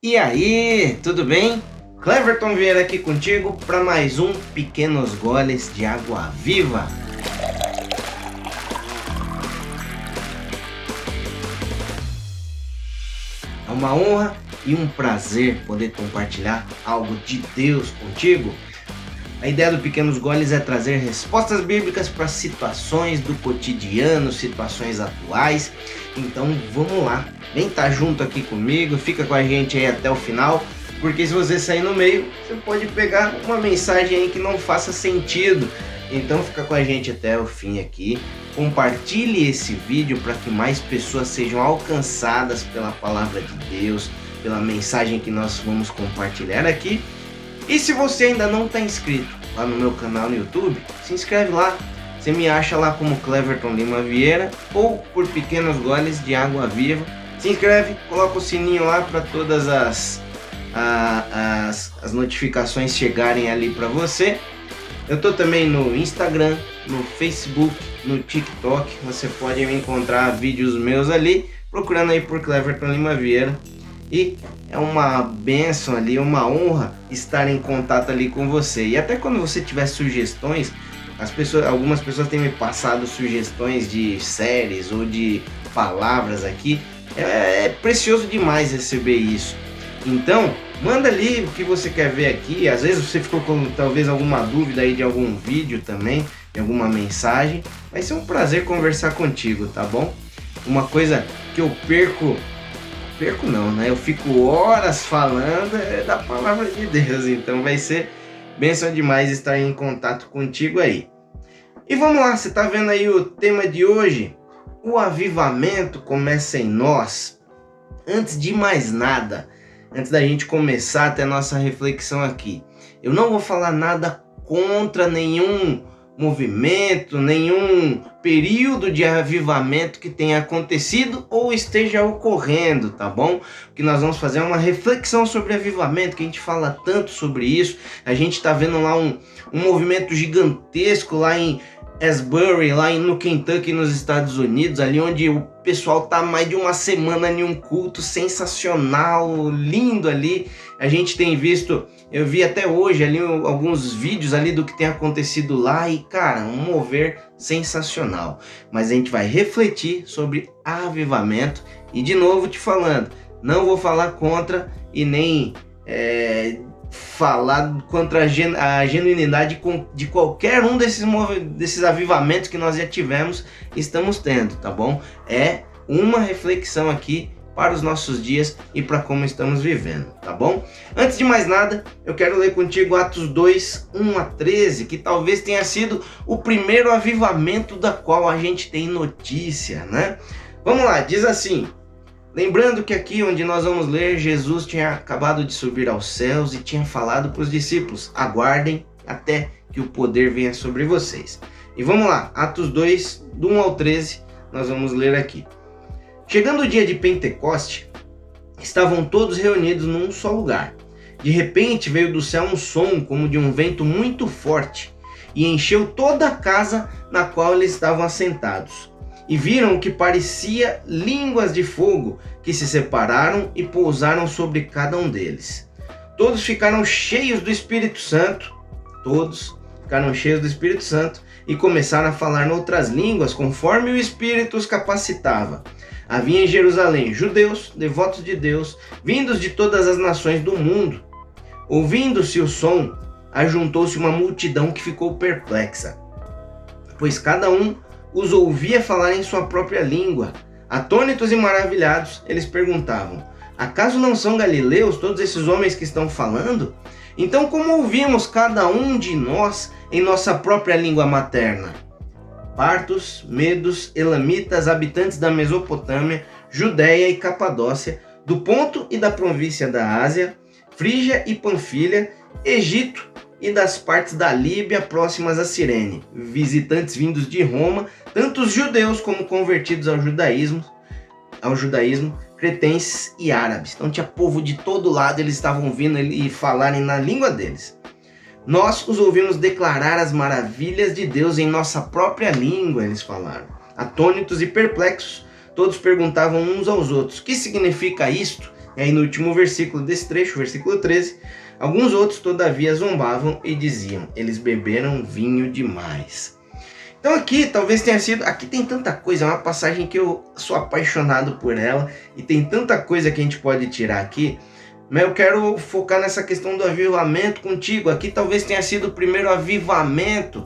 E aí, tudo bem? Cleverton Vieira aqui contigo para mais um Pequenos Goles de Água Viva. É uma honra e um prazer poder compartilhar algo de Deus contigo. A ideia do Pequenos Goles é trazer respostas bíblicas para situações do cotidiano, situações atuais. Então vamos lá, vem estar junto aqui comigo, fica com a gente aí até o final, porque se você sair no meio, você pode pegar uma mensagem aí que não faça sentido. Então fica com a gente até o fim aqui, compartilhe esse vídeo para que mais pessoas sejam alcançadas pela palavra de Deus, pela mensagem que nós vamos compartilhar aqui. E se você ainda não está inscrito lá no meu canal no YouTube, se inscreve lá. Você me acha lá como Cleverton Lima Vieira ou por Pequenos Goles de Água Viva. Se inscreve, coloca o sininho lá para todas as notificações chegarem ali para você. Eu tô também no Instagram, no Facebook, no TikTok. Você pode me encontrar vídeos meus ali, procurando aí por Cleverton Lima Vieira. E é uma bênção ali, uma honra estar em contato ali com você. E até quando você tiver sugestões, algumas pessoas têm me passado sugestões de séries ou de palavras aqui. É precioso demais receber isso. Então, manda ali o que você quer ver aqui. Às vezes você ficou com talvez alguma dúvida aí de algum vídeo também, de alguma mensagem. Vai ser um prazer conversar contigo, tá bom? Uma coisa que eu perco não, né? Eu fico horas falando da palavra de Deus, então vai ser bênção demais estar em contato contigo aí. E vamos lá, você tá vendo aí o tema de hoje? O avivamento começa em nós. Antes de mais nada, antes da gente começar até a nossa reflexão aqui, eu não vou falar nada contra nenhum movimento, nenhum período de avivamento que tenha acontecido ou esteja ocorrendo, tá bom? Porque nós vamos fazer uma reflexão sobre avivamento, que a gente fala tanto sobre isso. A gente tá vendo lá um movimento gigantesco lá em Asbury, lá no Kentucky, nos Estados Unidos, ali onde o pessoal tá mais de uma semana em um culto sensacional, lindo ali. A gente tem visto, eu vi até hoje ali alguns vídeos ali do que tem acontecido lá e, cara, um mover sensacional. Mas a gente vai refletir sobre avivamento e, de novo te falando, não vou falar contra e nem falar contra a genuinidade de qualquer um desses avivamentos que nós já tivemos e estamos tendo, tá bom? É uma reflexão aqui para os nossos dias e para como estamos vivendo, tá bom? Antes de mais nada, eu quero ler contigo Atos 2, 1 a 13, que talvez tenha sido o primeiro avivamento da qual a gente tem notícia, né? Vamos lá, diz assim: lembrando que aqui onde nós vamos ler, Jesus tinha acabado de subir aos céus e tinha falado para os discípulos: aguardem até que o poder venha sobre vocês. E vamos lá, Atos 2, do 1 ao 13, nós vamos ler aqui. Chegando o dia de Pentecoste, estavam todos reunidos num só lugar. De repente veio do céu um som como de um vento muito forte e encheu toda a casa na qual eles estavam assentados. E viram o que parecia línguas de fogo que se separaram e pousaram sobre cada um deles. Todos ficaram cheios do Espírito Santo, e começaram a falar noutras línguas conforme o Espírito os capacitava. Havia em Jerusalém judeus, devotos de Deus, vindos de todas as nações do mundo. Ouvindo-se o som, ajuntou-se uma multidão que ficou perplexa, pois cada um os ouvia falar em sua própria língua. Atônitos e maravilhados, eles perguntavam: acaso não são galileus todos esses homens que estão falando? Então como ouvimos cada um de nós em nossa própria língua materna? Partos, medos, elamitas, habitantes da Mesopotâmia, Judéia e Capadócia, do Ponto e da província da Ásia, Frígia e Panfilha, Egito e das partes da Líbia próximas a Cirene, visitantes vindos de Roma, tanto os judeus como convertidos ao judaísmo, cretenses e árabes. Então tinha povo de todo lado, eles estavam vindo e falarem na língua deles. Nós os ouvimos declarar as maravilhas de Deus em nossa própria língua, eles falaram. Atônitos e perplexos, todos perguntavam uns aos outros: o que significa isto? E aí no último versículo desse trecho, versículo 13, alguns outros todavia zombavam e diziam, eles beberam vinho demais. Então aqui talvez tenha sido, aqui tem tanta coisa, é uma passagem que eu sou apaixonado por ela e tem tanta coisa que a gente pode tirar aqui, mas eu quero focar nessa questão do avivamento contigo. Aqui talvez tenha sido o primeiro avivamento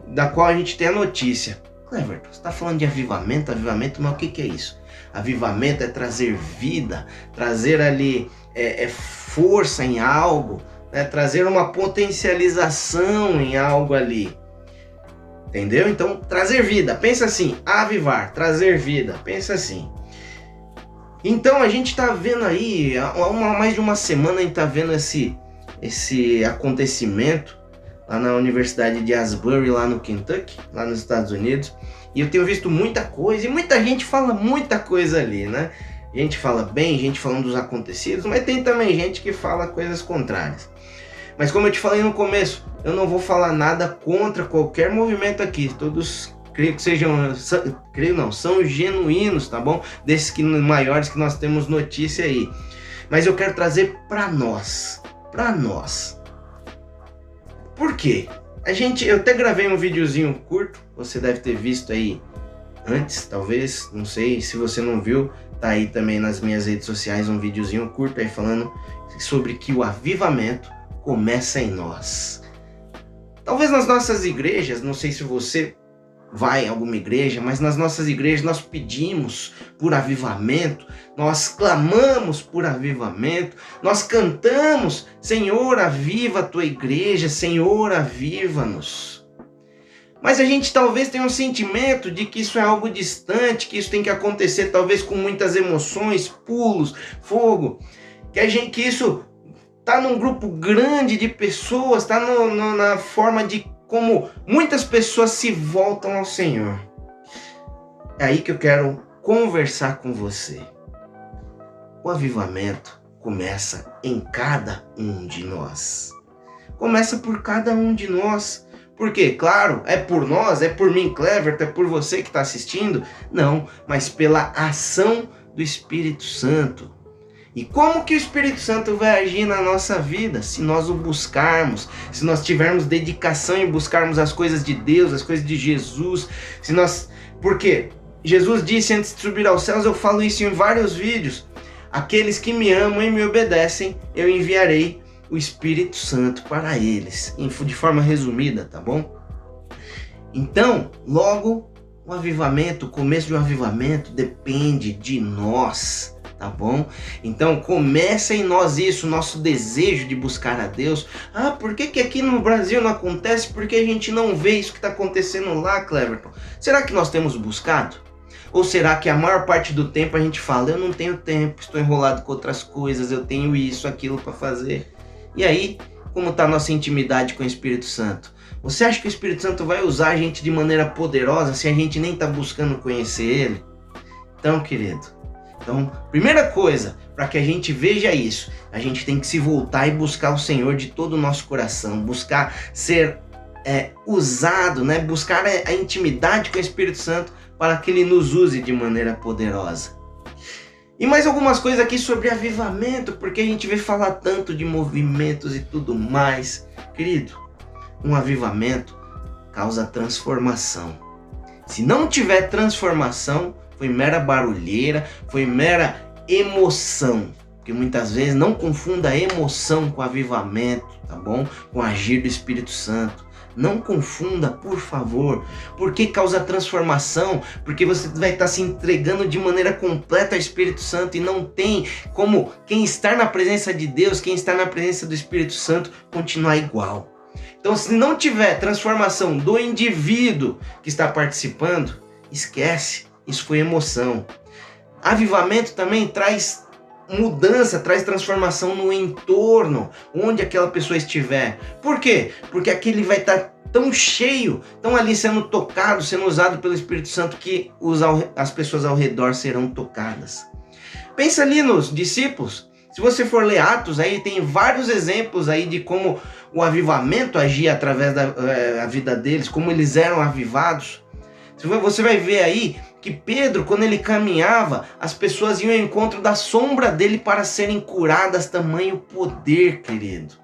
da qual a gente tem a notícia. Cleverton, você está falando de avivamento, mas o que é isso? Avivamento é trazer vida, trazer ali força em algo, né? Trazer uma potencialização em algo ali. Entendeu? Então, trazer vida, pensa assim, avivar, trazer vida, pensa assim. Então, a gente está vendo aí, há mais de uma semana a gente está vendo esse acontecimento lá na Universidade de Asbury, lá no Kentucky, lá nos Estados Unidos. E eu tenho visto muita coisa, e muita gente fala muita coisa ali, né? Gente fala bem, gente falando dos acontecidos, mas tem também gente que fala coisas contrárias. Mas como eu te falei no começo, eu não vou falar nada contra qualquer movimento aqui. Todos, creio que são genuínos, tá bom? Desses maiores que nós temos notícia aí. Mas eu quero trazer para nós. Por quê? Eu até gravei um videozinho curto, você deve ter visto aí antes, talvez, não sei, se você não viu, tá aí também nas minhas redes sociais um videozinho curto aí falando sobre que o avivamento começa em nós. Talvez nas nossas igrejas, não sei se você vai em alguma igreja, mas nas nossas igrejas nós pedimos por avivamento, nós clamamos por avivamento, nós cantamos, Senhor, aviva a tua igreja, Senhor, aviva-nos. Mas a gente talvez tenha um sentimento de que isso é algo distante, que isso tem que acontecer talvez com muitas emoções, pulos, fogo, que isso está num grupo grande de pessoas, está na forma de como muitas pessoas se voltam ao Senhor. É aí que eu quero conversar com você. O avivamento começa em cada um de nós. Começa por cada um de nós. Porque, claro, é por nós, é por mim, Cleverton, é por você que está assistindo? Não, mas pela ação do Espírito Santo. E como que o Espírito Santo vai agir na nossa vida? Se nós o buscarmos, se nós tivermos dedicação em buscarmos as coisas de Deus, as coisas de Jesus, porque Jesus disse antes de subir aos céus, eu falo isso em vários vídeos, aqueles que me amam e me obedecem, eu enviarei o Espírito Santo para eles, de forma resumida, tá bom? Então, logo, o começo de um avivamento depende de nós, tá bom? Então começa em nós isso, nosso desejo de buscar a Deus. Por que aqui no Brasil não acontece? Porque a gente não vê isso que está acontecendo lá, Cleverton? Será que nós temos buscado? Ou será que a maior parte do tempo a gente fala, eu não tenho tempo, estou enrolado com outras coisas, eu tenho isso, aquilo para fazer? E aí, como está a nossa intimidade com o Espírito Santo? Você acha que o Espírito Santo vai usar a gente de maneira poderosa se a gente nem está buscando conhecer Ele? Então, querido, primeira coisa, para que a gente veja isso, a gente tem que se voltar e buscar o Senhor de todo o nosso coração, buscar ser usado, né? Buscar a intimidade com o Espírito Santo para que Ele nos use de maneira poderosa. E mais algumas coisas aqui sobre avivamento, porque a gente vê falar tanto de movimentos e tudo mais. Querido, um avivamento causa transformação. Se não tiver transformação, foi mera barulheira, foi mera emoção. Porque muitas vezes não confunda a emoção com avivamento, tá bom? Com o agir do Espírito Santo. Não confunda, por favor. Por que causa transformação? Porque você vai estar se entregando de maneira completa ao Espírito Santo e não tem como quem está na presença de Deus, quem está na presença do Espírito Santo, continuar igual. Então, se não tiver transformação do indivíduo que está participando, esquece. Isso foi emoção. Avivamento também traz mudança, traz transformação no entorno, onde aquela pessoa estiver. Por quê? Porque aquele vai estar tão cheio, tão ali sendo tocado, sendo usado pelo Espírito Santo, que as pessoas ao redor serão tocadas. Pensa ali nos discípulos. Se você for ler Atos, aí tem vários exemplos aí de como o avivamento agia através da vida deles, como eles eram avivados. Você vai ver aí que Pedro, quando ele caminhava, as pessoas iam ao encontro da sombra dele para serem curadas, tamanho poder, querido.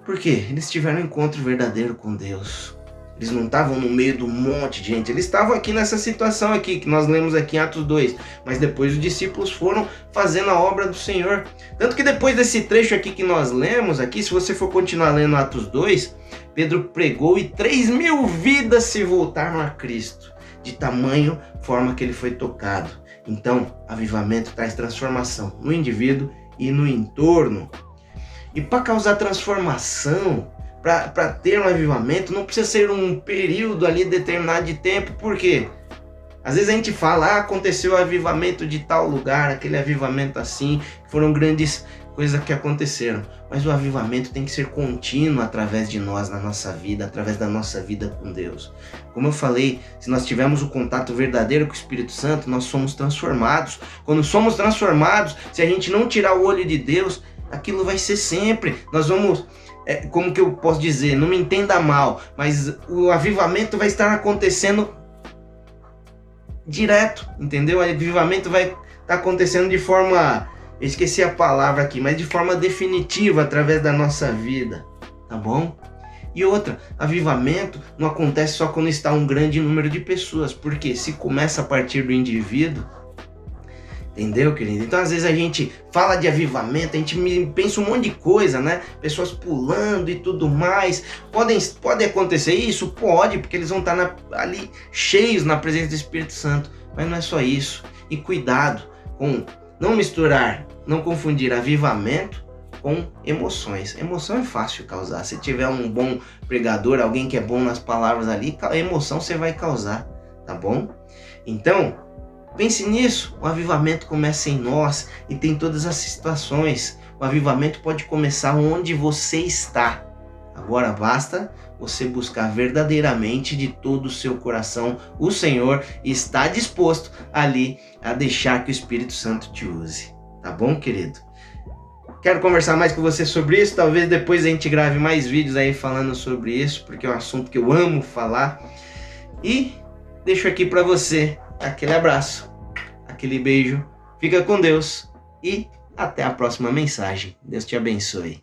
Por quê? Eles tiveram um encontro verdadeiro com Deus. Eles não estavam no meio do monte de gente, eles estavam aqui nessa situação aqui, que nós lemos aqui em Atos 2, mas depois os discípulos foram fazendo a obra do Senhor. Tanto que depois desse trecho aqui que nós lemos aqui, se você for continuar lendo Atos 2, Pedro pregou e 3.000 vidas se voltaram a Cristo, de tamanho forma que ele foi tocado. Então, avivamento traz transformação no indivíduo e no entorno. E para causar transformação, para ter um avivamento, não precisa ser um período ali determinado de tempo. Por quê? Às vezes a gente fala, aconteceu o avivamento de tal lugar, aquele avivamento assim, foram grandes coisas que aconteceram. Mas o avivamento tem que ser contínuo através de nós, na nossa vida, através da nossa vida com Deus. Como eu falei, se nós tivermos o contato verdadeiro com o Espírito Santo, nós somos transformados. Quando somos transformados, se a gente não tirar o olho de Deus, aquilo vai ser sempre. Nós vamos... como que eu posso dizer? Não me entenda mal, mas o avivamento vai estar acontecendo direto, entendeu? O avivamento vai estar acontecendo de forma... eu esqueci a palavra aqui, mas de forma definitiva através da nossa vida, tá bom? E outra, avivamento não acontece só quando está um grande número de pessoas, porque se começa a partir do indivíduo, entendeu, querido? Então, às vezes a gente fala de avivamento, a gente pensa um monte de coisa, né? Pessoas pulando e tudo mais. Pode acontecer isso? Pode, porque eles vão estar ali cheios na presença do Espírito Santo. Mas não é só isso. E cuidado com não misturar, não confundir avivamento com emoções. Emoção é fácil causar. Se tiver um bom pregador, alguém que é bom nas palavras ali, a emoção você vai causar, tá bom? Então, pense nisso, o avivamento começa em nós e tem todas as situações. O avivamento pode começar onde você está. Agora basta você buscar verdadeiramente de todo o seu coração o Senhor e está disposto ali a deixar que o Espírito Santo te use. Tá bom, querido? Quero conversar mais com você sobre isso. Talvez depois a gente grave mais vídeos aí falando sobre isso, porque é um assunto que eu amo falar. E deixo aqui para você aquele abraço, aquele beijo, fica com Deus e até a próxima mensagem. Deus te abençoe.